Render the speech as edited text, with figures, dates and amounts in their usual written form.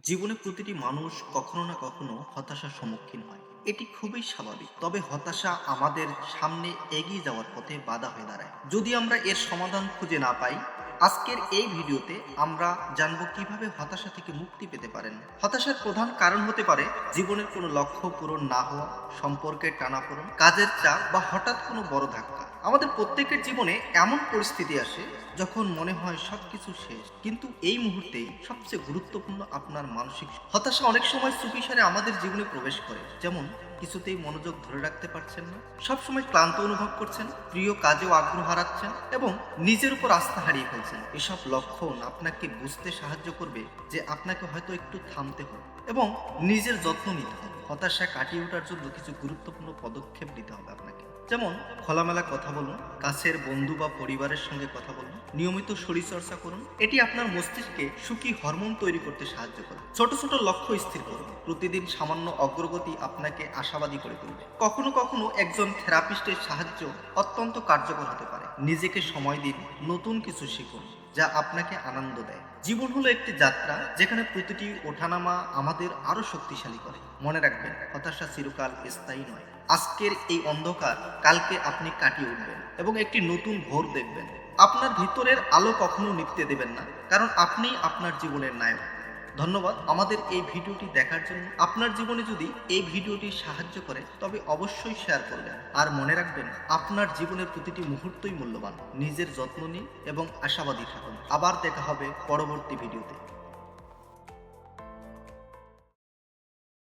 জীবনে প্রতিটি মানুষ কখনো না কখনো হতাশার সম্মুখীন হয়। এটি খুবই স্বাভাবিক। তবে হতাশা আমাদের সামনে এগিয়ে যাওয়ার পথে বাধা হয়ে দাঁড়ায় যদি আমরা এর সমাধান খুঁজে না পাই। আজকের এই ভিডিওতে আমরা জানবো কিভাবে হতাশা থেকে মুক্তি পেতে পারেন। হতাশার প্রধান কারণ হতে পারে জীবনের কোনো লক্ষ্য পূরণ না হওয়া, সম্পর্কের টানাপোড়েন, কাজের চাপ বা হঠাৎ কোনো বড় ধাক্কা। আমাদের প্রত্যেকের জীবনে এমন পরিস্থিতি আসে যখন মনে হয় সবকিছু শেষ, কিন্তু এই মুহূর্তেই সবচেয়ে গুরুত্বপূর্ণ আপনার মানসিক হতাশা অনেক সময় চুপিসারে আমাদের জীবনে প্রবেশ করে। যেমন কিছুতেই মনোযোগ ধরে রাখতে পারছেন না, সবসময় ক্লান্ত অনুভব করছেন, প্রিয় কাজেও আগ্রহ হারাচ্ছেন এবং নিজের উপর আস্থা হারিয়ে ফেলছেন। এসব লক্ষণ আপনাকে বুঝতে সাহায্য করবে যে আপনাকে হয়তো একটু থামতে হবে এবং নিজের যত্ন নিতে হবে। হতাশা কাটিয়ে ওঠার জন্য কিছু গুরুত্বপূর্ণ পদক্ষেপ নিতে হবে আপনাকে। যেমন খোলামেলা কথা বলুন, কাছের বন্ধু বা পরিবারের সঙ্গে কথা বলুন, নিয়মিত শরীরচর্চা করুন। এটি আপনার মস্তিষ্কে সুখী হরমোন তৈরি করতে সাহায্য করে। ছোট ছোট লক্ষ্য স্থির করুন, প্রতিদিন সামান্য অগ্রগতি আপনাকে আশাবাদী করে তুলবে। কখনো কখনো একজন থেরাপিস্টের সাহায্য অত্যন্ত কার্যকর হতে পারে। নিজেকে সময় দিন, নতুন কিছু শিখুন যা আপনাকে আনন্দ দেয়। জীবন হলো একটি যাত্রা যেখানে প্রতিটি ওঠানামা আমাদের আরো শক্তিশালী করে। মনে রাখবেন, হতাশা চিরকাল স্থায়ী নয়। আজকের এই অন্ধকার কালকে আপনি কাটিয়ে উঠবেন এবং একটি নতুন ভোর দেখবেন। আপনার ভিতরের আলো কখনো নিভতে দেবেন না, কারণ আপনি আপনার জীবনের নায়ক। ধন্যবাদ আমাদের এই ভিডিওটি দেখার জন্য। আপনার জীবনে যদি এই ভিডিওটি সাহায্য করে তবে অবশ্যই শেয়ার করবেন। আর মনে রাখবেন, আপনার জীবনের প্রতিটি মুহূর্তই মূল্যবান। নিজের যত্ন নিন এবং আশাবাদী থাকুন। আবার দেখা হবে পরবর্তী ভিডিওতে।